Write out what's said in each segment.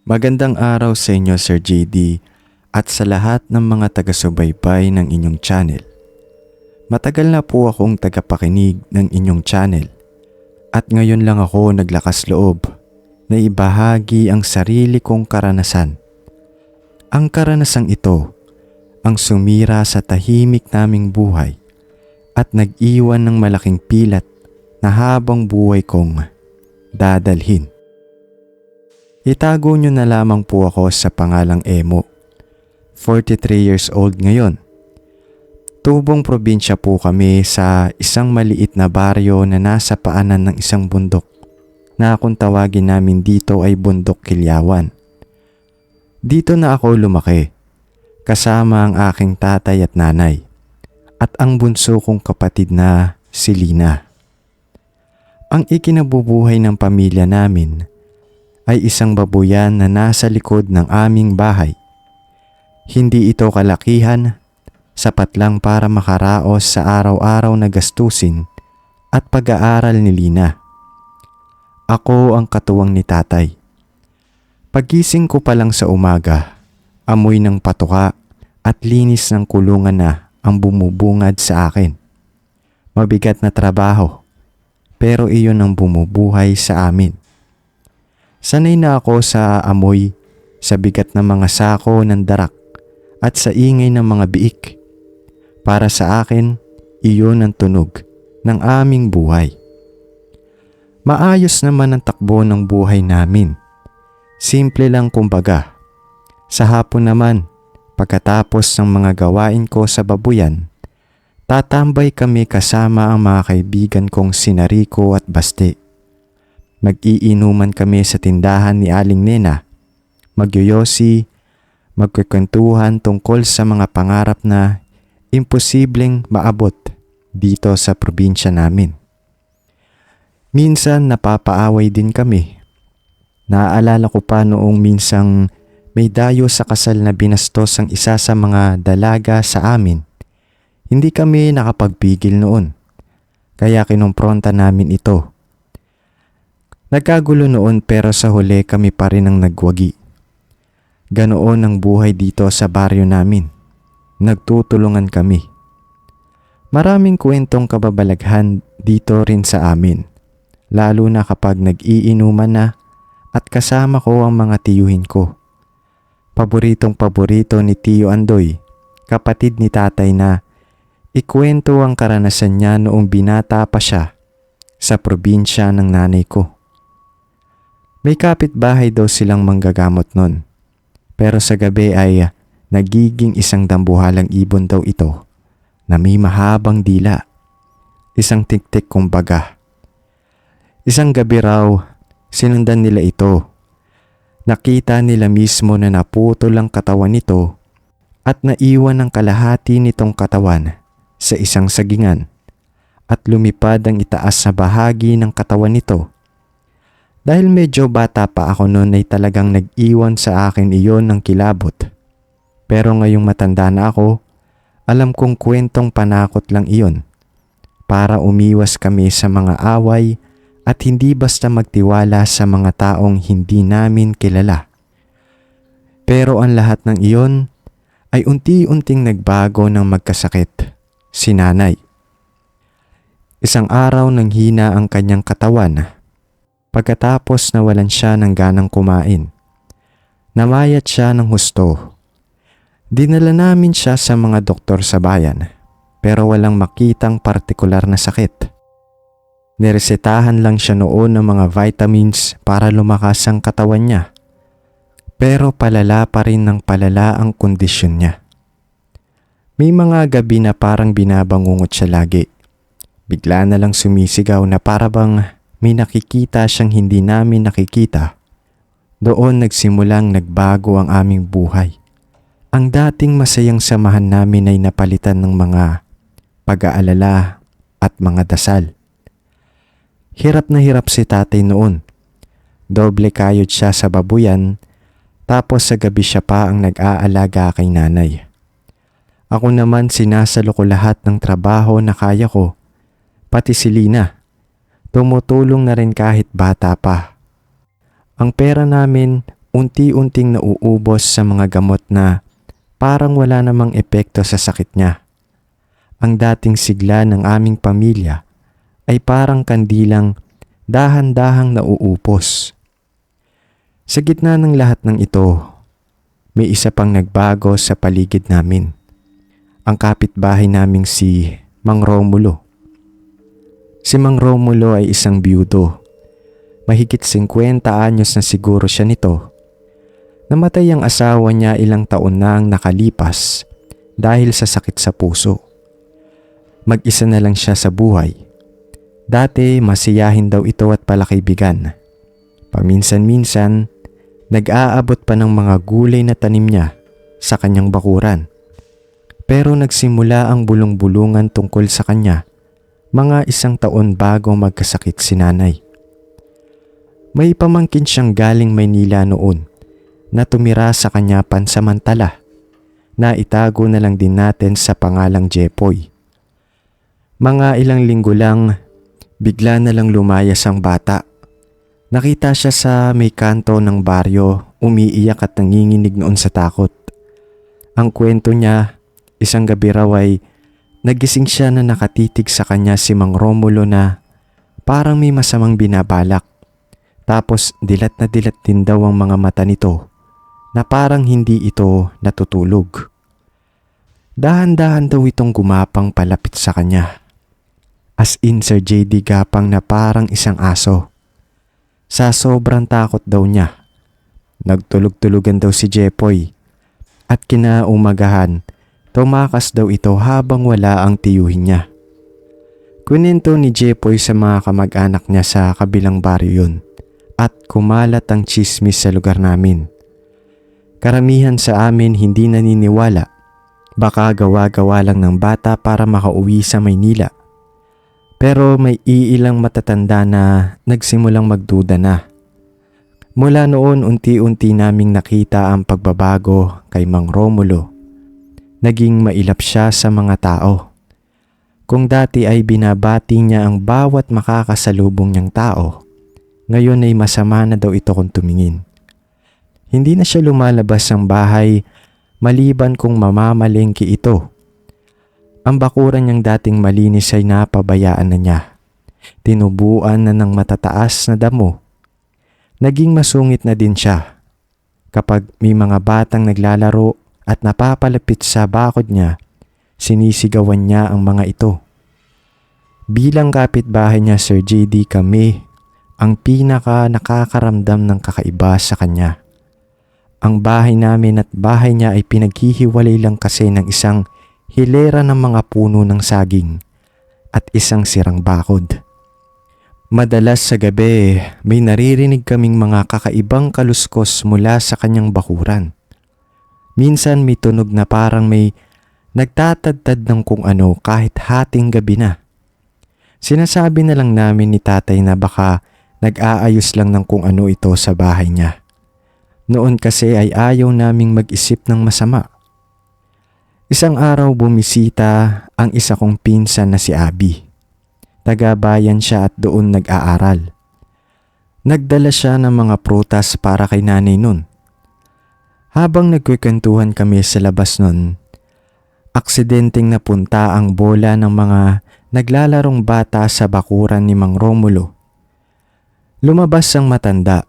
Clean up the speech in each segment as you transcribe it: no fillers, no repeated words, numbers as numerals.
Magandang araw sa inyo, Sir JD, at sa lahat ng mga taga-subaybay ng inyong channel. Matagal na po akong tagapakinig ng inyong channel at ngayon lang ako naglakas loob na ibahagi ang sarili kong karanasan. Ang karanasang ito ang sumira sa tahimik naming buhay at nag-iwan ng malaking pilat na habang buhay kong dadalhin. Itago nyo na lamang po ako sa pangalang Emo. 43 years old ngayon. Tubong probinsya po kami sa isang maliit na baryo na nasa paanan ng isang bundok na kung tawagin namin dito ay Bundok Kilyawan. Dito na ako lumaki, kasama ang aking tatay at nanay at ang bunso kong kapatid na si Lina. Ang ikinabubuhay ng pamilya namin ay isang babuyan na nasa likod ng aming bahay. Hindi ito kalakihan, sapat lang para makaraos sa araw-araw na gastusin at pag-aaral ni Lina. Ako ang katuwang ni tatay. Pagising ko pa lang sa umaga, amoy ng patuka at linis ng kulungan na ang bumubungad sa akin. Mabigat na trabaho, pero iyon ang bumubuhay sa amin. Sanay na ako sa amoy, sa bigat ng mga sako ng darak at sa ingay ng mga biik. Para sa akin, iyon ang tunog ng aming buhay. Maayos naman ang takbo ng buhay namin. Simple lang kumbaga. Sa hapon naman, pagkatapos ng mga gawain ko sa babuyan, tatambay kami kasama ang mga kaibigan kong sina Rico at Baste. Mag-iinuman kami sa tindahan ni Aling Nena, magyoyosi, magkukwentuhan tungkol sa mga pangarap na imposibleng maabot dito sa probinsya namin. Minsan napapaaway din kami. Naaalala ko pa noong minsang may dayo sa kasal na binastos ang isa sa mga dalaga sa amin. Hindi kami nakapagpigil noon, kaya kinumpronta namin ito. Nagkagulo noon pero sa huli kami pa rin ang nagwagi. Ganoon ang buhay dito sa baryo namin. Nagtutulungan kami. Maraming kwentong kababalaghan dito rin sa amin. Lalo na kapag nag-iinuman na at kasama ko ang mga tiyuhin ko. Paboritong-paborito ni Tiyo Andoy, kapatid ni tatay, na ikwento ang karanasan niya noong binata pa siya sa probinsya ng nanay ko. May kapitbahay daw silang manggagamot nun. Pero sa gabi ay nagiging isang dambuhalang ibon daw ito na may mahabang dila. Isang tiktik kumbaga. Isang gabi raw, sinundan nila ito. Nakita nila mismo na naputol ang katawan nito at naiwan ang kalahati nitong katawan sa isang sagingan at lumipad ang itaas na bahagi ng katawan nito. Dahil medyo bata pa ako noon ay talagang nag-iwan sa akin iyon ng kilabot. Pero ngayong matanda na ako, alam kong kwentong panakot lang iyon para umiwas kami sa mga away at hindi basta magtiwala sa mga taong hindi namin kilala. Pero ang lahat ng iyon ay unti-unting nagbago ng magkasakit, si nanay. Isang araw nang hina ang kanyang katawan. Pagkatapos nawalan siya ng ganang kumain. Namayat siya ng husto. Dinala namin siya sa mga doktor sa bayan pero walang makitang partikular na sakit. Niresetahan lang siya noon ng mga vitamins para lumakas ang katawan niya. Pero palala pa rin ng palala ang kondisyon niya. May mga gabi na parang binabangungot siya lagi. Bigla na lang sumisigaw na para bang may nakikita siyang hindi namin nakikita. Doon nagsimulang nagbago ang aming buhay. Ang dating masayang samahan namin ay napalitan ng mga pag-aalala at mga dasal. Hirap na hirap si tatay noon. Doble kayod siya sa babuyan, tapos sa gabi siya pa ang nag-aalaga kay nanay. Ako naman sinasalo ko lahat ng trabaho na kaya ko, pati si Lina. Tumutulong na rin kahit bata pa. Ang pera namin unti-unting nauubos sa mga gamot na parang wala namang epekto sa sakit niya. Ang dating sigla ng aming pamilya ay parang kandilang dahan-dahang nauupos. Sa gitna ng lahat ng ito, may isa pang nagbago sa paligid namin. Ang kapitbahay naming si Mang Romulo. Si Mang Romulo ay isang biyudo. Mahigit 50 anyos na siguro siya nito. Namatay ang asawa niya ilang taon na ang nakalipas dahil sa sakit sa puso. Mag-isa na lang siya sa buhay. Dati masiyahin daw ito at palakaibigan. Paminsan-minsan, nag-aabot pa ng mga gulay na tanim niya sa kanyang bakuran. Pero nagsimula ang bulong-bulungan tungkol sa kanya mga 1 taon bago magkasakit si nanay. May pamangkin siyang galing Maynila noon na tumira sa kanya pansamantala na itago na lang din natin sa pangalang Jepoy. Mga ilang linggo lang, bigla na lang lumayas ang bata. Nakita siya sa may kanto ng baryo, umiiyak at nanginginig noon sa takot. Ang kwento niya, isang gabi raw ay nagising siya na nakatitig sa kanya si Mang Romulo na parang may masamang binabalak. Tapos dilat na dilat din daw ang mga mata nito na parang hindi ito natutulog. Dahan-dahan daw itong gumapang palapit sa kanya. As in Sir JD gapang na parang isang aso. Sa sobrang takot daw niya, nagtulog-tulugan daw si Jepoy at kinaumagahan, tumakas daw ito habang wala ang tiyuhin niya. Kwento ni Jepoy sa mga kamag-anak niya sa kabilang baryo yun at kumalat ang tsismis sa lugar namin. Karamihan sa amin hindi naniniwala, baka gawa-gawa lang ng bata para makauwi sa Maynila. Pero may iilang matatanda na nagsimulang magduda na. Mula noon unti-unti naming nakita ang pagbabago kay Mang Romulo. Naging mailap siya sa mga tao. Kung dati ay binabati niya ang bawat makakasalubong niyang tao, ngayon ay masama na daw ito kung tumingin. Hindi na siya lumalabas ng bahay maliban kung mamamalengke ito. Ang bakuran niyang dating malinis ay napabayaan na niya. Tinubuan na ng matataas na damo. Naging masungit na din siya. Kapag may mga batang naglalaro at napapalapit sa bakod niya, sinisigawan niya ang mga ito. Bilang kapitbahay niya Sir JD, kami ang pinaka nakakaramdam ng kakaiba sa kanya. Ang bahay namin at bahay niya ay pinaghihiwalay lang kasi ng isang hilera ng mga puno ng saging at isang sirang bakod. Madalas sa gabi, may naririnig kaming mga kakaibang kaluskos mula sa kanyang bakuran. Minsan may tunog na parang may nagtatadtad ng kung ano kahit hating gabi na. Sinasabi na lang namin ni tatay na baka nag-aayos lang ng kung ano ito sa bahay niya. Noon kasi ay ayaw naming mag-isip ng masama. Isang araw bumisita ang isa kong pinsan na si Abby. Taga-bayan siya at doon nag-aaral. Nagdala siya ng mga prutas para kay nanay nun. Habang nagkukwentuhan kami sa labas nun, aksidenteng napunta ang bola ng mga naglalarong bata sa bakuran ni Mang Romulo. Lumabas ang matanda.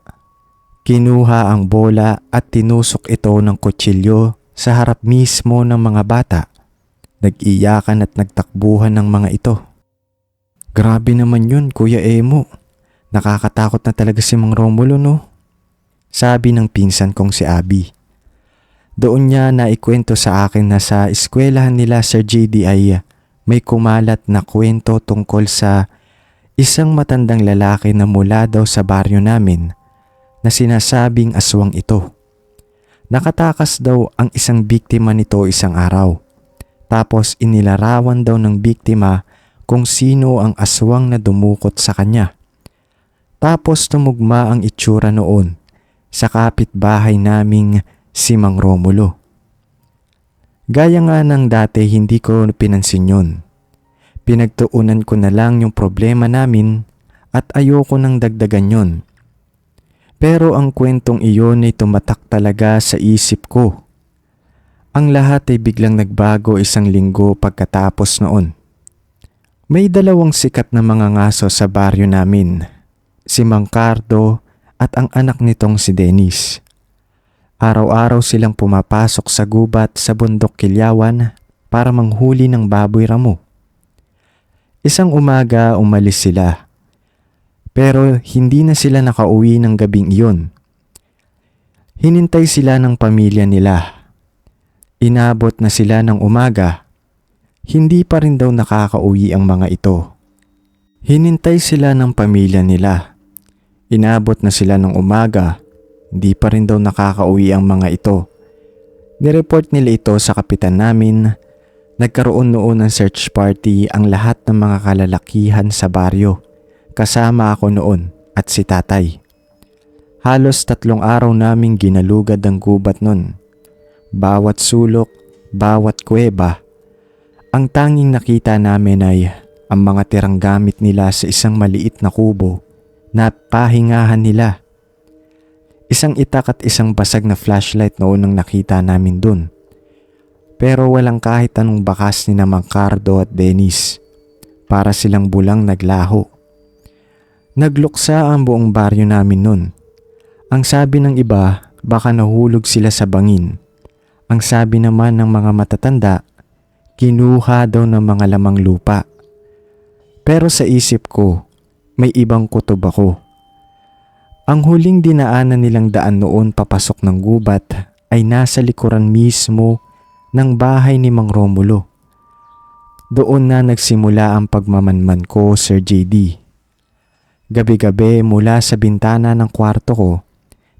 Kinuha ang bola at tinusok ito ng kutsilyo sa harap mismo ng mga bata. Nag-iyakan at nagtakbuhan ng mga ito. Grabe naman yun, Kuya Emo. Nakakatakot na talaga si Mang Romulo, no? Sabi ng pinsan kong si Abby. Doon niya naikwento sa akin na sa eskwelahan nila Sir JD ay may kumalat na kwento tungkol sa isang matandang lalaki na mula daw sa baryo namin na sinasabing aswang ito. Nakatakas daw ang isang biktima nito isang araw. Tapos inilarawan daw ng biktima kung sino ang aswang na dumukot sa kanya. Tapos tumugma ang itsura noon sa kapitbahay naming si Mang Romulo. Gaya nga ng dati, hindi ko pinansin yun. Pinagtuunan ko na lang yung problema namin at ayoko nang dagdagan yun. Pero ang kwentong iyon ay tumatak talaga sa isip ko. Ang lahat ay biglang nagbago isang linggo pagkatapos noon. May dalawang sikat na mga ngaso sa baryo namin, si Mang Cardo at ang anak nitong si Dennis. Araw-araw silang pumapasok sa gubat sa bundok Kilyawan para manghuli ng baboy ramo. Isang umaga umalis sila. Pero hindi na sila nakauwi ng gabing iyon. Hinintay sila ng pamilya nila. Inabot na sila ng umaga. Hindi pa rin daw nakakauwi ang mga ito. Hinintay sila ng pamilya nila. Inabot na sila ng umaga. Hindi pa rin daw nakakauwi ang mga ito. Nireport nila ito sa kapitan namin. Nagkaroon noon ng search party ang lahat ng mga kalalakihan sa baryo. Kasama ako noon at si tatay. Halos 3 araw naming ginalugad ang gubat noon. Bawat sulok, bawat kuweba. Ang tanging nakita namin ay ang mga tirang gamit nila sa isang maliit na kubo na pahingahan nila. Isang itak at isang basag na flashlight noon ang nakita namin dun. Pero walang kahit anong bakas ni na Mang Cardo at Dennis. Para silang bulang naglaho. Nagluksa ang buong baryo namin nun. Ang sabi ng iba, baka nahulog sila sa bangin. Ang sabi naman ng mga matatanda, kinuha daw ng mga lamang lupa. Pero sa isip ko, may ibang kutob ako. Ang huling dinaanan nilang daan noon papasok ng gubat ay nasa likuran mismo ng bahay ni Mang Romulo. Doon na nagsimula ang pagmamanman ko, Sir JD. Gabi-gabi mula sa bintana ng kwarto ko,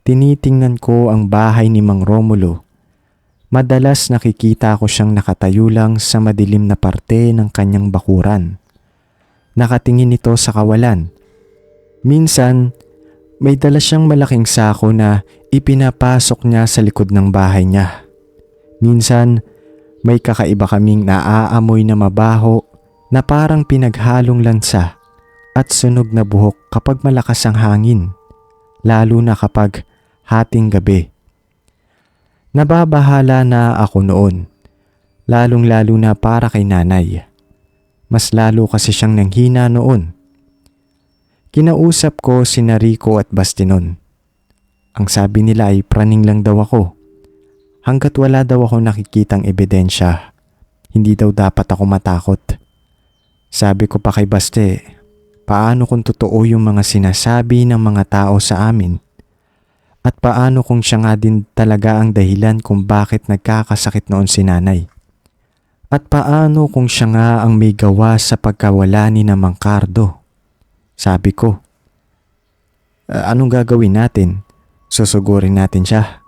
tinitingnan ko ang bahay ni Mang Romulo. Madalas nakikita ko siyang nakatayo lang sa madilim na parte ng kanyang bakuran. Nakatingin ito sa kawalan. Minsan, may dala siyang malaking sako na ipinapasok niya sa likod ng bahay niya. Minsan, may kakaiba kaming naaamoy na mabaho na parang pinaghalong lansa at sunog na buhok kapag malakas ang hangin, lalo na kapag hating gabi. Nababahala na ako noon, lalong-lalo na para kay nanay. Mas lalo kasi siyang nanghina noon. Kinausap ko sina Rico at Bastinon. Ang sabi nila ay praning lang daw ako. Hanggat wala daw ako nakikitang ebidensya, hindi daw dapat ako matakot. Sabi ko pa kay Baste, paano kung totoo yung mga sinasabi ng mga tao sa amin? At paano kung siya nga din talaga ang dahilan kung bakit nagkakasakit noon si nanay? At paano kung siya nga ang may gawa sa pagkawala ni na Mang Cardo? Sabi ko, anong gagawin natin? Susugurin natin siya.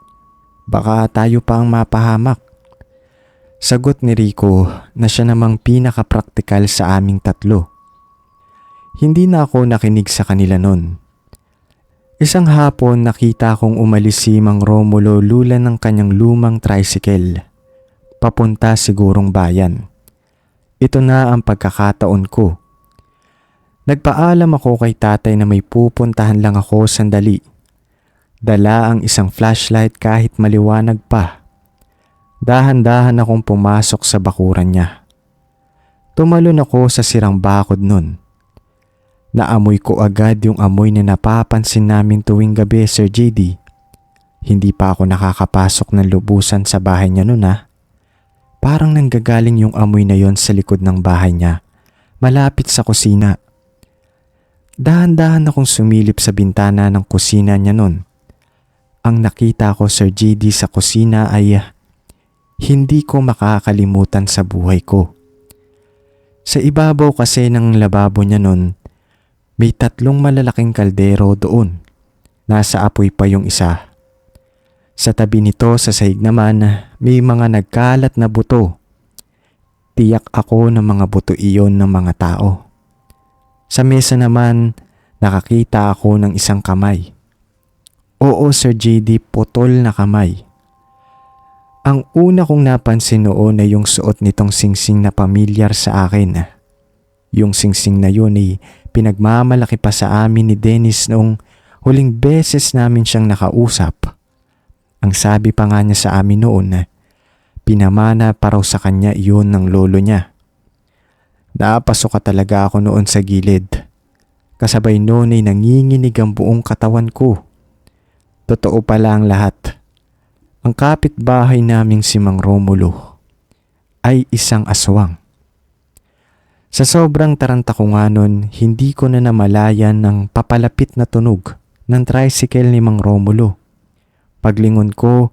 Baka tayo pa ang mapahamak. Sagot ni Rico na siya namang pinaka-praktikal sa aming tatlo. Hindi na ako nakinig sa kanila nun. Isang hapon nakita kong umalis si Mang Romulo lula ng kanyang lumang tricycle. Papunta sigurong bayan. Ito na ang pagkakataon ko. Nagpaalam ako kay tatay na may pupuntahan lang ako sandali. Dala ang isang flashlight kahit maliwanag pa. Dahan-dahan akong pumasok sa bakuran niya. Tumalon ako sa sirang bakod nun. Naamoy ko agad yung amoy na napapansin namin tuwing gabi, Sir JD. Hindi pa ako nakakapasok ng lubusan sa bahay niya nun ha. Parang nanggagaling yung amoy na yon sa likod ng bahay niya, malapit sa kusina. Dahan-dahan akong sumilip sa bintana ng kusina niya nun. Ang nakita ko, Sir JD, sa kusina ay hindi ko makakalimutan sa buhay ko. Sa ibabaw kasi ng lababo niya nun, may 3 malalaking kaldero doon. Nasa apoy pa yung isa. Sa tabi nito sa sahig naman, may mga nagkalat na buto. Tiyak ako ng mga buto iyon ng mga tao. Sa mesa naman, nakakita ako ng isang kamay. Oo, Sir JD, putol na kamay. Ang una kong napansin noon ay yung suot nitong singsing na pamilyar sa akin. Yung singsing na yun ay pinagmamalaki pa sa amin ni Dennis noong Huling beses namin siyang nakausap. Ang sabi pa nga niya sa amin noon na pinamana pa raw sa kanya iyon ng lolo niya. Napasok ka talaga ako noon sa gilid. Kasabay noon ay nanginginig ang buong katawan ko. Totoo pala ang lahat. Ang kapitbahay naming si Mang Romulo ay isang aswang. Sa sobrang taranta ko nga nun, hindi ko na namalayan ng papalapit na tunog ng tricycle ni Mang Romulo. Paglingon ko,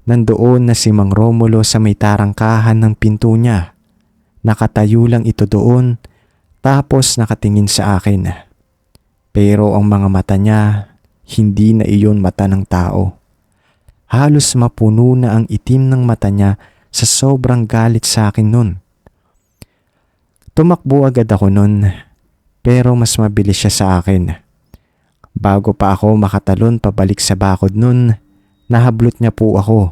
nandoon na si Mang Romulo sa may tarangkahan ng pinto niya. Nakatayo lang ito doon, tapos nakatingin sa akin. Pero ang mga mata niya, hindi na iyon mata ng tao. Halos mapuno na ang itim ng mata niya sa sobrang galit sa akin nun. Tumakbo agad ako nun, pero mas mabilis siya sa akin. Bago pa ako makatalon pabalik sa bakod nun, nahablot niya po ako.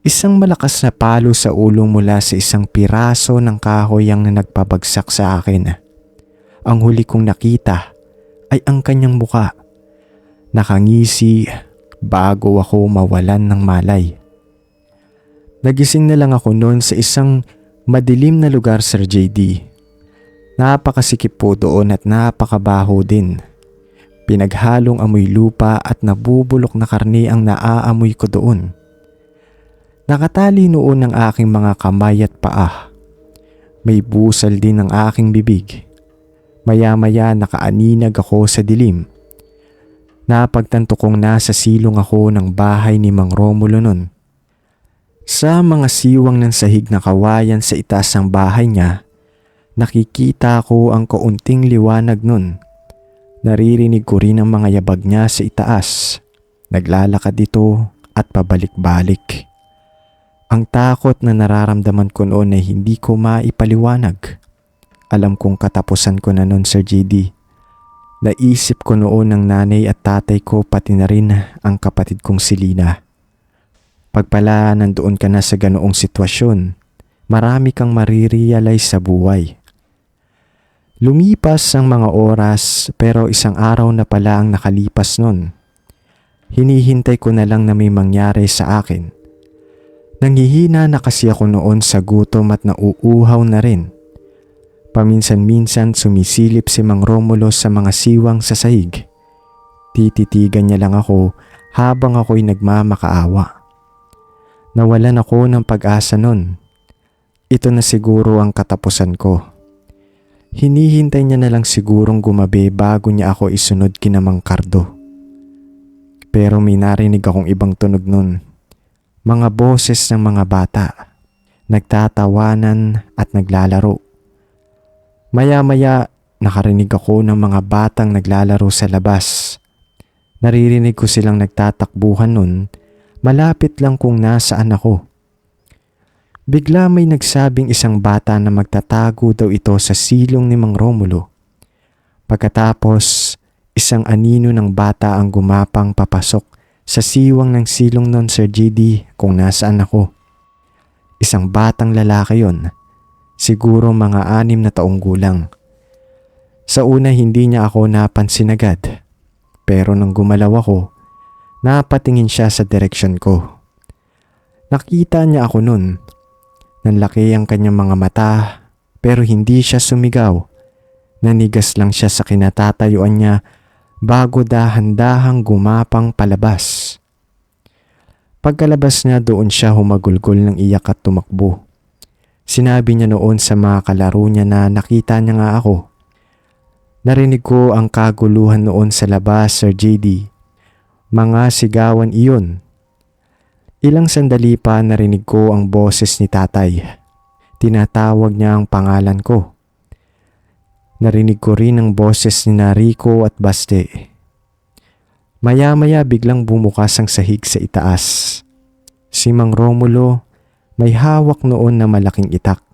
Isang malakas na palo sa ulo mula sa isang piraso ng kahoy ang nagpabagsak sa akin. Ang huli kong nakita ay ang kanyang muka. Nakangisi bago ako mawalan ng malay. Nagising na lang ako noon sa isang madilim na lugar, Sir JD. Napakasikip po doon at napakabaho din. Pinaghalong amoy lupa at nabubulok na karne ang naaamoy ko doon. Nakatali noon ang aking mga kamay at paa. May busal din ang aking bibig. Maya-maya nakaaninag ako sa dilim. Napagtanto kong nasa silong ako ng bahay ni Mang Romulo nun. Sa mga siwang ng sahig na kawayan sa itaas ng bahay niya, nakikita ko ang kaunting liwanag nun. Naririnig ko rin ang mga yabag niya sa itaas. Naglalakad ito at pabalik-balik. Ang takot na nararamdaman ko noon ay hindi ko maipaliwanag. Alam kong katapusan ko na noon, Sir JD. Naisip ko noon ang nanay at tatay ko pati na rin ang kapatid kong si Lina. Pagpala nandoon ka na sa ganoong sitwasyon, marami kang marirealize sa buhay. Lumipas ang mga oras pero isang araw na pala ang nakalipas nun. Hinihintay ko na lang na may mangyari sa akin. Nanghihina na kasi ako noon sa gutom at nauuhaw na rin. Paminsan-minsan sumisilip si Mang Romulo sa mga siwang sa sahig. Tititigan niya lang ako habang ako'y nagmamakaawa. Nawalan ako ng pag-asa nun. Ito na siguro ang katapusan ko. Hinihintay niya na lang sigurong gumabi bago niya ako isunod kina Mang Cardo. Pero may narinig akong ibang tunog nun. Mga boses ng mga bata. Nagtatawanan at naglalaro. Maya-maya nakarinig ako ng mga batang naglalaro sa labas. Naririnig ko silang nagtatakbuhan nun. Malapit lang kung nasaan ako. Bigla may nagsabing isang bata na magtatago daw ito sa silong ni Mang Romulo. Pagkatapos, isang anino ng bata ang gumapang papasok sa siwang ng silong nun, Sir JD, kung nasaan ako. Isang batang lalaki yon, siguro mga 6 na taong gulang. Sa una hindi niya ako napansin agad, pero nang gumalaw ako, napatingin siya sa direksyon ko. Nakita niya ako nun. Nanlaki ang kanyang mga mata pero hindi siya sumigaw. Nanigas lang siya sa kinatatayuan niya bago dahan-dahang gumapang palabas. Pagkalabas niya doon siya humagulgol ng iyak at tumakbo. Sinabi niya noon sa mga kalaro niya na nakita niya nga ako. Narinig ko ang kaguluhan noon sa labas, Sir JD. Mga sigawan iyon. Ilang sandali pa narinig ko ang boses ni tatay. Tinatawag niya ang pangalan ko. Narinig ko rin ang boses ni Rico at Baste. Maya-maya biglang bumukas ang sahig sa itaas. Si Mang Romulo may hawak noon na malaking itak.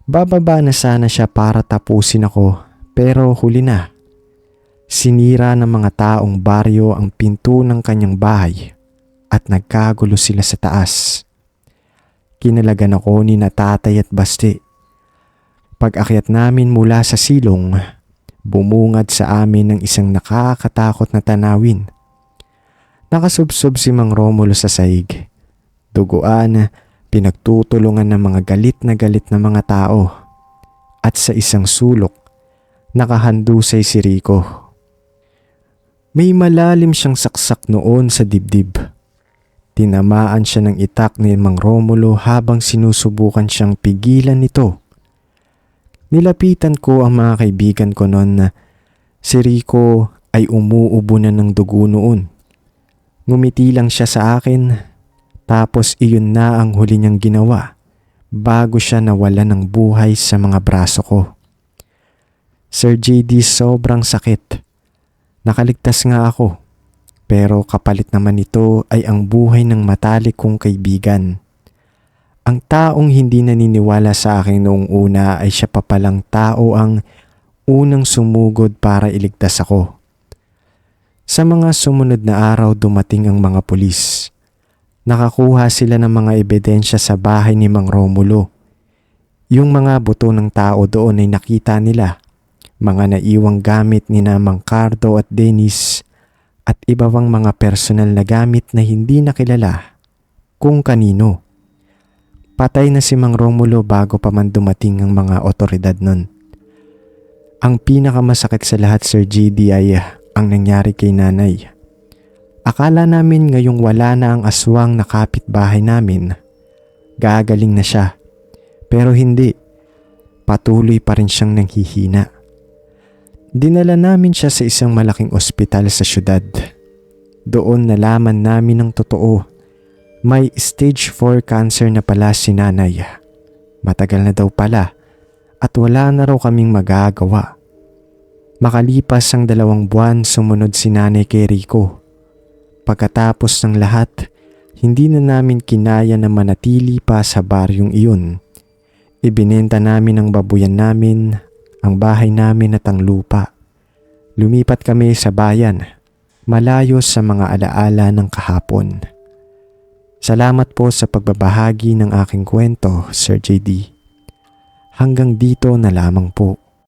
Bababa na sana siya para tapusin ako pero huli na. Sinira ng mga taong baryo ang pinto ng kanyang bahay at nagkagulo sila sa taas. Kinalagan ako ni Tatay at Baste. Pag-akyat namin mula sa silong, bumungad sa amin ng isang nakakatakot na tanawin. Nakasubsob si Mang Romulo sa sahig. Duguan, pinagtutulungan ng mga galit na mga tao. At sa isang sulok, nakahandusay si Rico. May malalim siyang saksak noon sa dibdib. Tinamaan siya ng itak ni Mang Romulo habang sinusubukan siyang pigilan nito. Nilapitan ko ang mga kaibigan ko noon na si Rico ay umuubo na ng dugo noon. Ngumiti lang siya sa akin, tapos iyon na ang huli niyang ginawa bago siya nawala ng buhay sa mga braso ko. Sir JD, sobrang sakit. Nakaligtas nga ako, pero kapalit naman ito ay ang buhay ng matalik kong kaibigan. Ang taong hindi naniniwala sa akin noong una ay siya pa palang tao ang unang sumugod para iligtas ako. Sa mga sumunod na araw dumating ang mga pulis. Nakakuha sila ng mga ebidensya sa bahay ni Mang Romulo. Yung mga buto ng tao doon ay nakita nila. Mga naiwang gamit ni Mang Cardo at Dennis at iba pang mga personal na gamit na hindi nakilala kung kanino. Patay na si Mang Romulo bago pa man dumating ang mga otoridad nun. Ang pinakamasakit sa lahat, Sir GD, ay ang nangyari kay nanay. Akala namin ngayong wala na ang aswang na kapitbahay namin. Gagaling na siya. Pero hindi. Patuloy pa rin siyang nanghihina. Dinala namin siya sa isang malaking ospital sa syudad. Doon nalaman namin ang totoo. May stage 4 cancer na pala si nanay. Matagal na daw pala at wala na raw kaming magagawa. Makalipas ang 2 buwan, sumunod si nanay kay Rico. Pagkatapos ng lahat, hindi na namin kinaya na manatili pa sa baryong iyon. Ibinenta namin ang babuyan namin, ang bahay namin at ang lupa. Lumipat kami sa bayan, malayo sa mga alaala ng kahapon. Salamat po sa pagbabahagi ng aking kwento, Sir JD. Hanggang dito na lamang po.